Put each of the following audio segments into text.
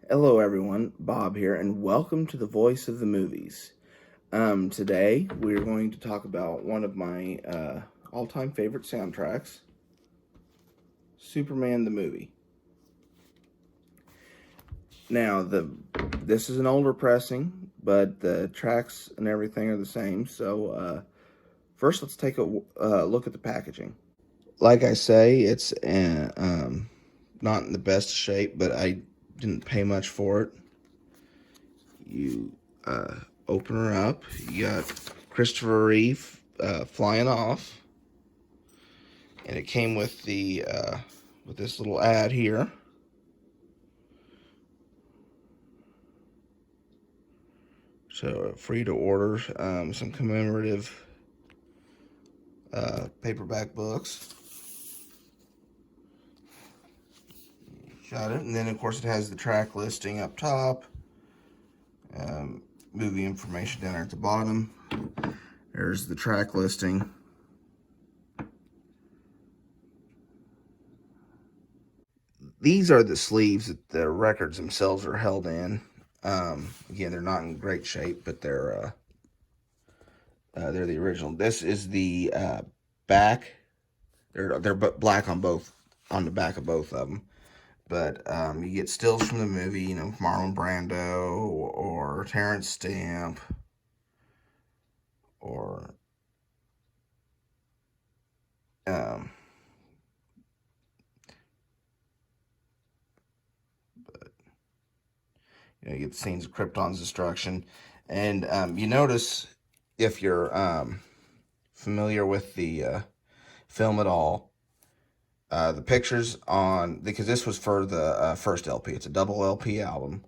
Hello everyone, Bob here, and welcome to the Voice of the Movies. Today we're going to talk about one of my all-time favorite soundtracks, Superman the movie. Now, this is an older pressing, but the tracks and everything are the same. So first, let's take a look at the packaging. Like I say, it's not in the best shape, but I didn't pay much for it. You open her up. You got Christopher Reeve flying off, and it came with the with this little ad here. So free to order some commemorative paperback books. Got it, and then of course it has the track listing up top. Movie information down there at the bottom. There's the track listing. These are the sleeves that the records themselves are held in. Again, they're not in great shape, but they're the original. This is the back. They're black on the back of both of them. But you get stills from the movie, Marlon Brando or Terrence Stamp or um, but you get the scenes of Krypton's destruction, and you notice if you're familiar with the film at all. The pictures on, because this was for the first LP, it's a double LP album.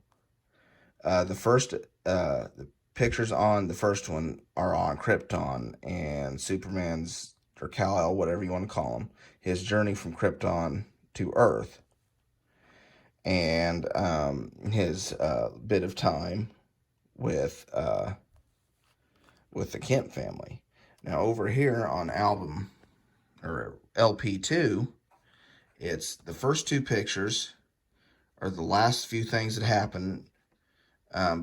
The pictures on the first one are on Krypton and Superman's, or Kal-El, whatever you want to call him, his journey from Krypton to Earth, and his bit of time with the Kent family. Now over here on album or LP2, it's the first two pictures are the last few things that happen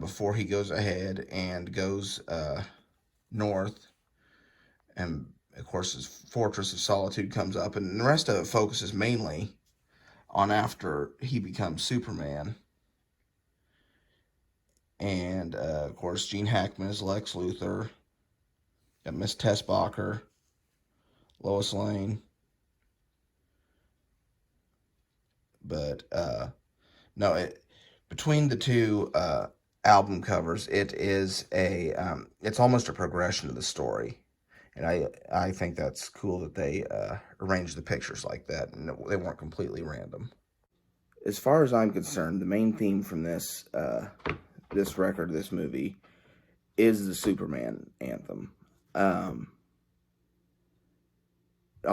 before he goes ahead and goes north. And of course, his Fortress of Solitude comes up, and the rest of it focuses mainly on after he becomes Superman. And of course, Gene Hackman is Lex Luthor. Got Miss Tessbacher, Lois Lane. But no, between the two album covers, it is it's almost a progression of the story, and I think that's cool that they arranged the pictures like that, and they weren't completely random. As far as I'm concerned, the main theme from this record, this movie, is the Superman anthem. All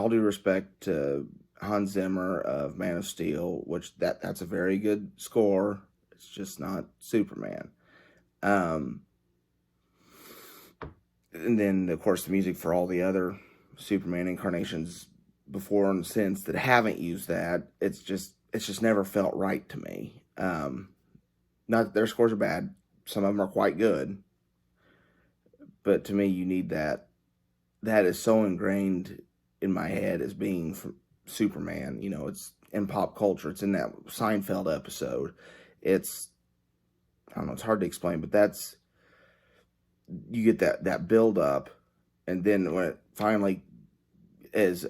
due respect to Hans Zimmer of Man of Steel, which that's a very good score. It's just not Superman. Um, and then of course the music for all the other Superman incarnations before and since that haven't used that, it's just never felt right to me. Not that their scores are bad; some of them are quite good, but to me, you need that. That is so ingrained in my head as being from Superman. It's in pop culture. It's in that Seinfeld episode. It's I don't know. It's hard to explain, but you get that build up, and then when it finally, as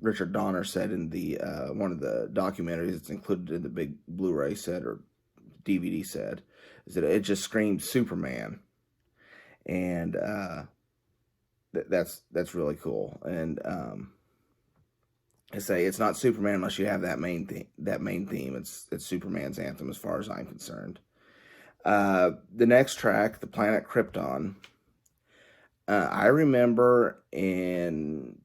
Richard Donner said in the one of the documentaries that's included in the big Blu-ray set or DVD set, is that it just screams Superman, and that's really cool. And I say it's not Superman unless you have that main theme. It's Superman's anthem as far as I'm concerned. The next track, The Planet Krypton. I remember in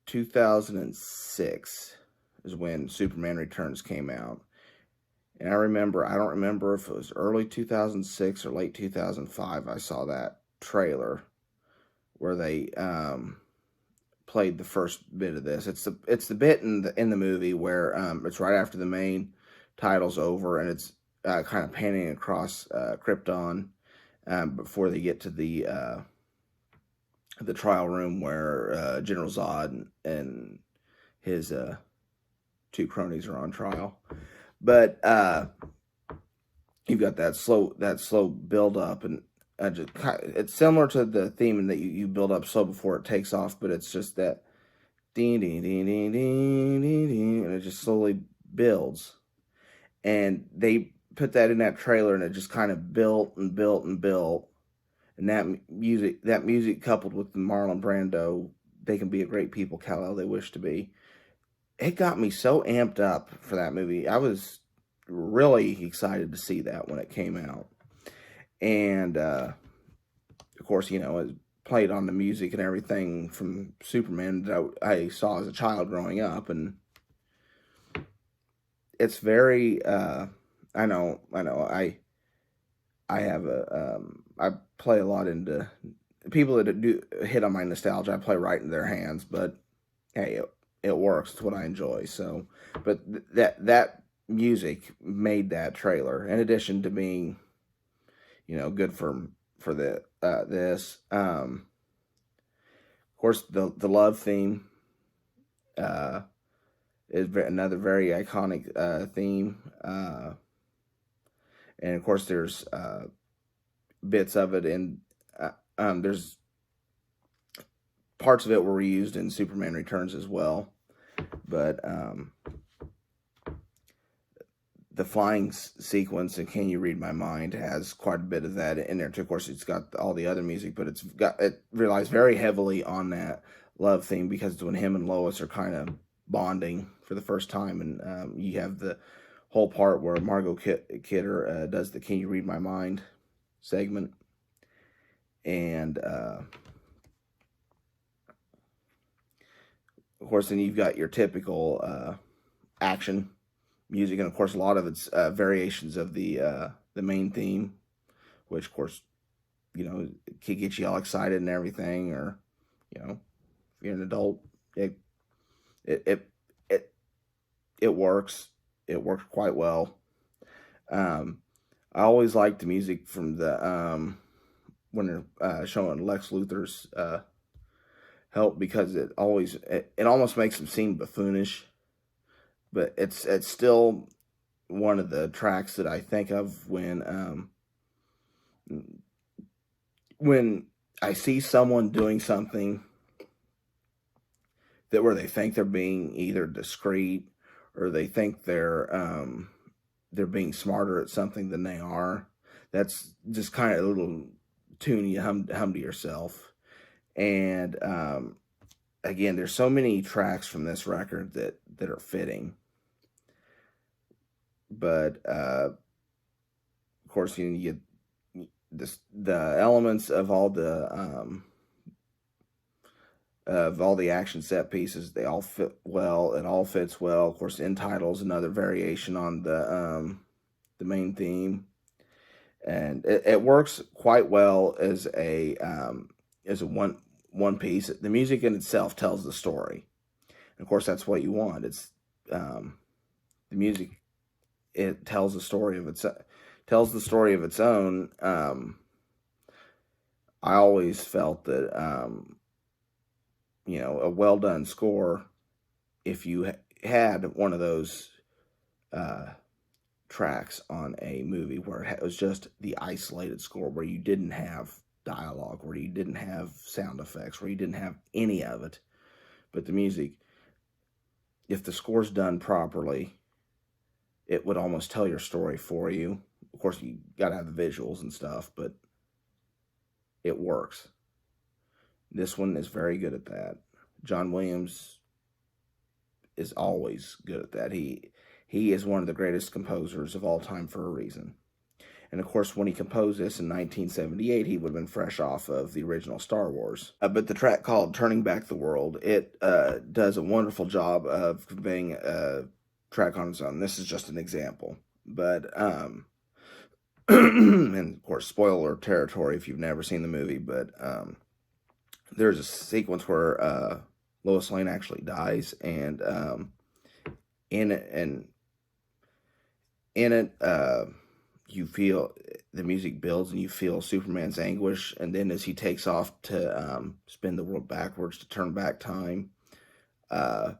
2006 is when Superman Returns came out. And I don't remember if it was early 2006 or late 2005, I saw that trailer where they played the first bit of this. It's the bit in the movie where it's right after the main titles over, and it's kind of panning across Krypton before they get to the trial room where General Zod and his two cronies are on trial. But you've got that slow build up, and it's similar to the theme in that you build up slow before it takes off, but it's just that ding ding ding ding ding ding ding, and it just slowly builds. And they put that in that trailer, and it just kind of built and built and built. And that music coupled with the Marlon Brando, they can be a great people, Kal-El, they wish to be. It got me so amped up for that movie. I was really excited to see that when it came out. And, of course, it played on the music and everything from Superman that I saw as a child growing up. And it's very, I know, I have I play a lot into people that do hit on my nostalgia. I play right into their hands, but hey, it works. It's what I enjoy. So, but that music made that trailer. In addition to being, good for this. Of course, the love theme is another very iconic theme. And of course, there's bits of it, and there's parts of it were reused in Superman Returns as well. But the flying sequence in Can You Read My Mind has quite a bit of that in there too. Of course, it's got all the other music, but it relies very heavily on that love theme, because it's when him and Lois are kind of bonding for the first time, and you have the whole part where Margot Kidder does the Can You Read My Mind segment. And of course, then you've got your typical action music, and of course a lot of it's variations of the main theme, which of course can get you all excited and everything. Or if you're an adult, it works. It works quite well. I always like the music from the when they're showing Lex Luthor's help, because it almost makes him seem buffoonish, but it's still one of the tracks that I think of when I see someone doing something where they think they're being either discreet, or they think they're being smarter at something than they are. That's just kind of a little tune you hum to yourself. And again, there's so many tracks from this record that are fitting. But of course, you get the elements of all the action set pieces. They all fit well. It all fits well. Of course, end title's another variation on the main theme, and it works quite well as a one piece. The music in itself tells the story, and of course that's what you want. It's the music. It tells the story of its own. I always felt that a well done score, if you had one of those tracks on a movie where it was just the isolated score, where you didn't have dialogue, where you didn't have sound effects, where you didn't have any of it, but the music, if the score's done properly, it would almost tell your story for you. Of course, you gotta have the visuals and stuff, but it works. This one is very good at that. John Williams is always good at that. He is one of the greatest composers of all time for a reason. And of course, when he composed this in 1978, he would have been fresh off of the original Star Wars. But the track called Turning Back the World, it does a wonderful job of conveying a track on its own. This is just an example. But, and of course, spoiler territory if you've never seen the movie, but there's a sequence where Lois Lane actually dies, and In it, you feel the music builds and you feel Superman's anguish, and then as he takes off to spin the world backwards to turn back time, uh,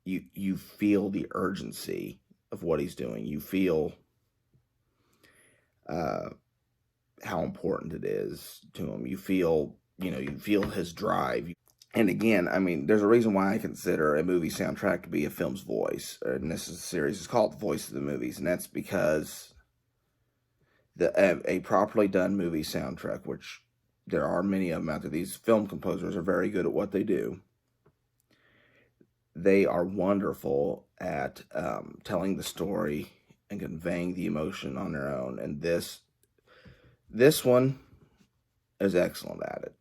you feel the urgency of what he's doing. You feel uh, how important it is to him. You feel his drive. And again, I mean, there's a reason why I consider a movie soundtrack to be a film's voice. And this is a series. It's called The Voice of the Movies, and that's because a properly done movie soundtrack, which there are many of them out there. These film composers are very good at what they do. They are wonderful at telling the story and conveying the emotion on their own. And this one is excellent at it.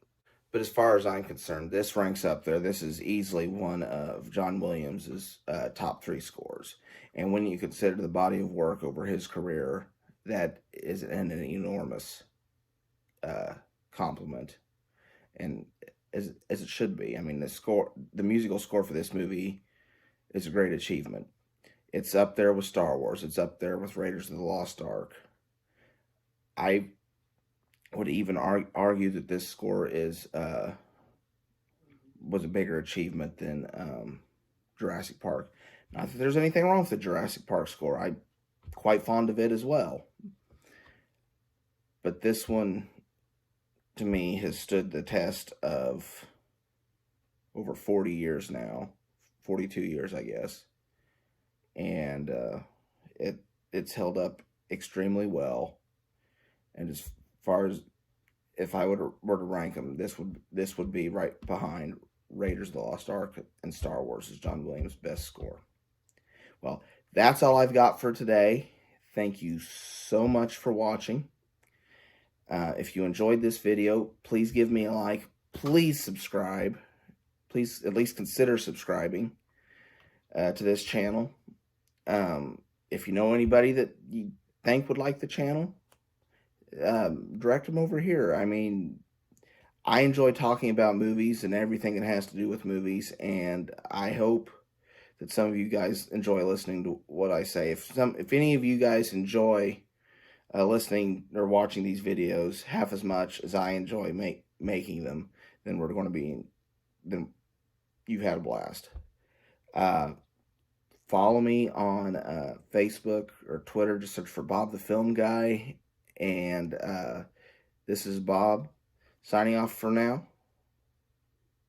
But as far as I'm concerned, this ranks up there. This is easily one of John Williams's top 3 scores. And when you consider the body of work over his career, that is an enormous compliment, and as it should be. I mean, the musical score for this movie is a great achievement. It's up there with Star Wars. It's up there with Raiders of the Lost Ark. I would even argue that this score was a bigger achievement than Jurassic Park. Not that there's anything wrong with the Jurassic Park score. I'm quite fond of it as well. But this one, to me, has stood the test of over 40 years now. 42 years, I guess. And it's held up extremely well. And as far as if I were to rank them, this would be right behind Raiders of the Lost Ark and Star Wars as John Williams' best score. Well, that's all I've got for today. Thank you so much for watching. If you enjoyed this video, please give me a like. Please subscribe. Please at least consider subscribing to this channel. If you know anybody that you think would like the channel, direct them over here. I mean, I enjoy talking about movies and everything that has to do with movies, and I hope that some of you guys enjoy listening to what I say. If any of you guys enjoy listening or watching these videos half as much as I enjoy making them, then then you've had a blast. Follow me on Facebook or Twitter. Just search for Bob the Film Guy. And this is Bob signing off for now.